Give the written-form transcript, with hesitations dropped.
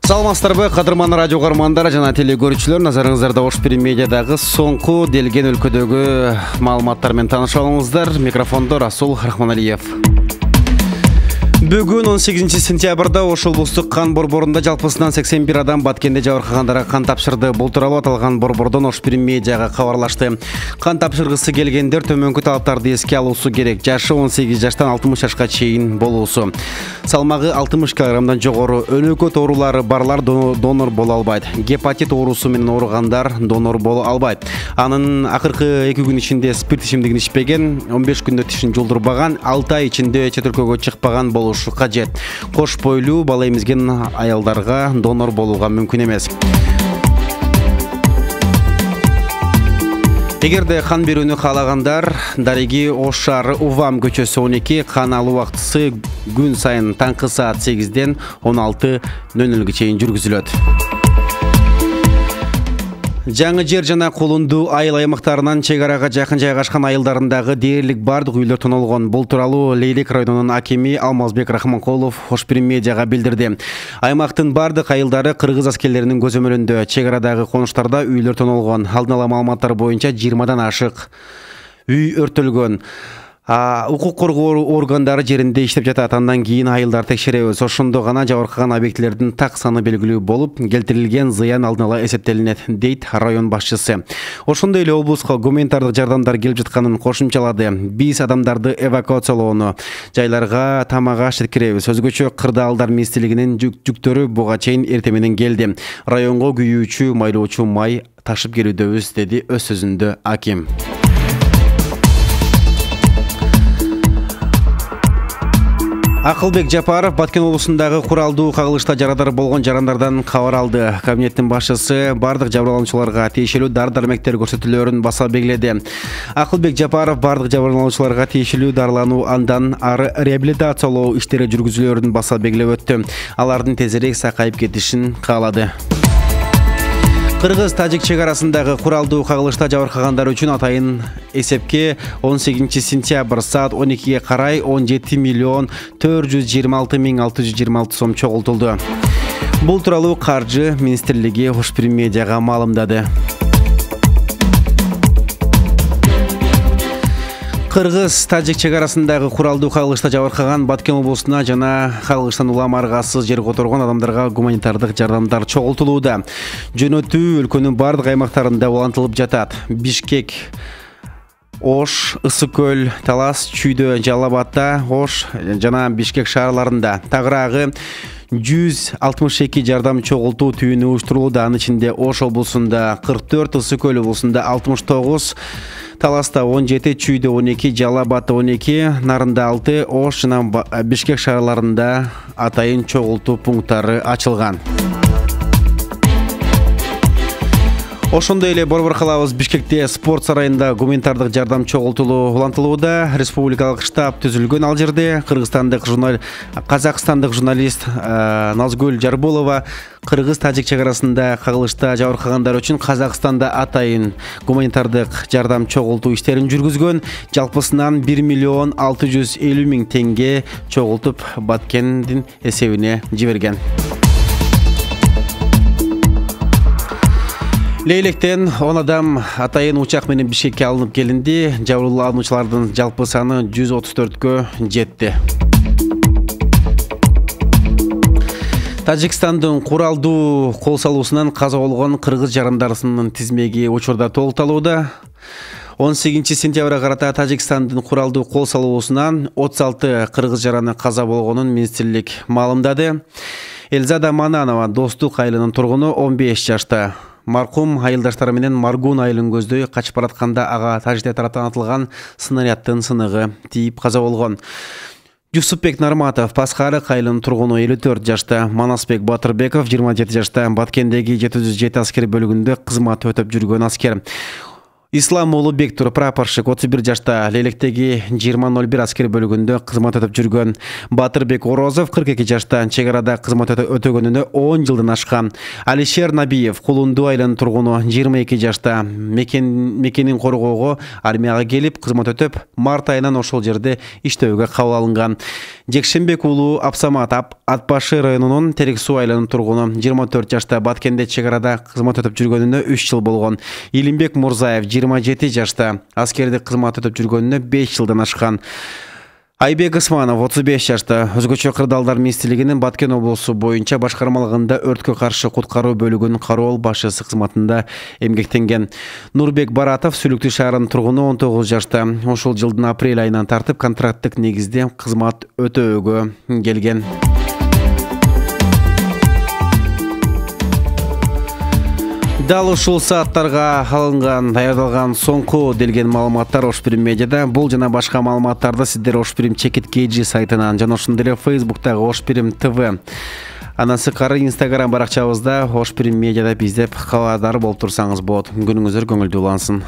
Саламатсыздарбы, кадырман радио көрөрмандар жана теле көрүүчүлөр, назарыңыздарда Ош Пирим медиадагы соңку делген өлкөдөгү маалыматтар менен тааныша алыңыздар. Микрофондо Расул Рахманалиев. Бүгүн 18 сентябрда Ош облустук кан борборунда жалпысынан 81 адам Баткенде жабыркагандарга кан тапшырды. Бул тууралуу аталган борбордон Ош Пирим медиага кабарлашты. Кан тапшыргысы келгендер төмөнкү талаптарды эске алуусу керек. Жашы 18 жаштан 60 жашка чейин болуусу. Салмагы 60 килограммдан жогору, өнөкөт оорулары барлар донор боло албайт. Гепатит оорусу менен ооругандар донор боло албайт. Анын акыркы 2 күн ичинде спирт ичимдигин ичпеген, 15 күндө тишин жолдурбаган, 6 ай ичинде чет өлкөгө чыкпаган болушу кажет. Кош бойлуу бала эмизген аялдарга донор болууга мүмкүн эмес. Эгерде кан берүүнү каалагандар, Дариги Ош шаары Увам көчөсү 12 кан алуу убактысы күн сайын таңкы саат 8ден 16:00 чейин жүргүзүлөт. Жаңы жер жана Кулунду айыл аймактарынан чек арага жакын жайгашкан айылдарындагы дээрлик бардык үйлөр тонолгон. Бул тууралуу Лейлек районунун акими Алмазбек Рахманкулов Ош Пирим медиага билдирди. Аймактын бардык айылдары кыргыз аскерлеринин көзөмөлүндө. Чек арадагы конуштарда үйлөр тонолгон. Алдын ала маалыматтар боюнча 20дан ашык үй өртөлгөн. Укук коргоо органдары жеринде иштеп жатат. Андан кийин айылдар текшеребиз. Ошондо гана жабыркаган объектилердин так саны белгилүү болуп, келтирилген зыян алдын ала эсептелинет, дейт район башчысы. Ошондой эле облуска гуманитардык жардамдар келип жатканын кошумчалады. Биз адамдарды эвакуациялоону, жайларга тамак аш жеткиребиз. Өзгөчө Кырдаалдар министрлигинин жүктөрү буга чейин эртең менен келди. Районго күйүүчү, майлоочу май ташып келүүдөбүз, деди өз сөзүндө аким. Акылбек Жапаров Баткен облусундагы куралдуу кагылышта жарадар болгон жарандардан кабар алды. Кабинеттин башчысы бардык жабырлануучуларга тиешелүү дары-дармектер көрсөтүүлөрүн баса белгиледи. Акылбек Жапаров бардык жабырлануучуларга тиешелүү дарылануу, андан ары реабилитациялоо иштери жүргүзүлөрүн баса белгилеп өттү. Алардын тезирээк сакайып кетишин каалады. Кыргыз-Тажик чек арасындагы куралдуу кагылышта жабыркагандар үчүн атайын эсепке 18 сентябрь саат 12ге карай 17.426.626 сом чогултулду. Бул тууралуу Каржы министрлиги Ош Пирим медиага маалымдады. Кыргыз-Тажик чек арасындагы куралдуу кагылышта жабыркаган Баткен облусуна жана кагылыштан улам аргасыз жер которгон адамдарга гуманитардык жардамдар чогултулууда. Жөнөтүү өлкөнүн бардык аймактарында улантылып жатат. Бишкек, Ош, Ысык көл, Талас, Чүйдө, Жалал Абадта, Ош жана Бишкек шаарларында тагыраагы 162 жардам чогултуу түйүнү уюштурулууда. Анын ичинде Ош облусунда 44, Ысык көл облусунда 69, Таласта 17, Чүйдө 12, Жалал Абадта 12, Нарында 6, Ош жана Бишкек шаарларында атайын чогултуу пункттары ачылган. Ошондой эле борбор калабыз Бишкекте спорт сарайында гуманитардык жардам чогултулуу улантылууда. Республикалык штаб түзүлгөн. Ал жерде казакстандык журналист Назгүл Жарбулова Кыргыз-Тажик чек арасында кагылышта жабыркагандар үчүн Казакстанда атайын гуманитардык жардам чогултуу иштерин жүргүзгөн. Жалпысынан 1.650.000 теңге чогултуп Баткендин эсебине жиберген. Лейлектен 10 адам атайын учак менен Бишкекке алынып келинди. Жабырлануучулардын жалпы саны 134кө жетти. Тажикстандын куралдуу кол салуусунан каза болгон кыргыз жарандарынын тизмеги учурда толукталууда. 18 сентябрга карата Тажикстандын куралдуу кол салуусунан 36 кыргыз жараны каза болгонун министрлик маалымдады. Элзада Мананова Достук айылынын тургуну 15 жашта. Маркум айылдаштары менен Маргун айылын көздөй качып баратканда ага Тажикте тараптан атылган снаряддын сыныгы тийип каза болгон. Жусупбек Нарматов Пасхарык айылынын тургуну 54 жашта. Манасбек Батырбеков 27 жашта. Баткендеги 707 аскер бөлүгүндө кызмат өтөп жүргөн аскер. Ислам уулу Бектур прапорщик 31 жашта Лелектеги 2001 аскер бөлүгүндө кызмат өтөп жүргөн. Батырбек Орозов 42 жашта чек арада кызмат өтөгөнүнө 10 жылдан ашкан. Алишер Набиев Кулунду айланын тургуну 22 жашта мекенин коргоого армияга келип кызмат өтөп, март айынан ошол жерде иштөөгө кабыл алынган. Жекшенбек уулу Апсамат Атбашы районунун Терек Суу айланын тургуну 24 жашта Баткенде чек арада кызмат өтөп жүргөнүнө 3 жыл болгон. Илимбек Мурзаев 27 жашта аскерде кызмат өтөп жүргөнүнө 5 жылдан ашкан. Айбек Исманов 35 жашта өзгөчө кырдаалдар министрлигинин Баткен облусу боюнча башкармалыгында өрткө каршы куткаруу бөлүгүнүн кароол башчысы кызматында эмгектенген. Нурбек Баратов Сүлүктүү шаарынын тургуну 19 жашта ошол жылдын апрель айынан тартып контракттык негизде кызмат өтөөгө келген. Дал ушул сааттарга алынган, даярдалган соңку делген маалыматтар Ош Пирим медиада. Бул жана башка маалыматтарды сиздер Ош Пирим Чекит KG сайтынан жана ошондой эле Facebooktагы Ош Пирим ТВ, андан сырткары Instagram баракчабызда Ош Пирим медиада биздеп кабардар болуп турсаңыз болот. Күнүңүздөр көңүлдүү улансын.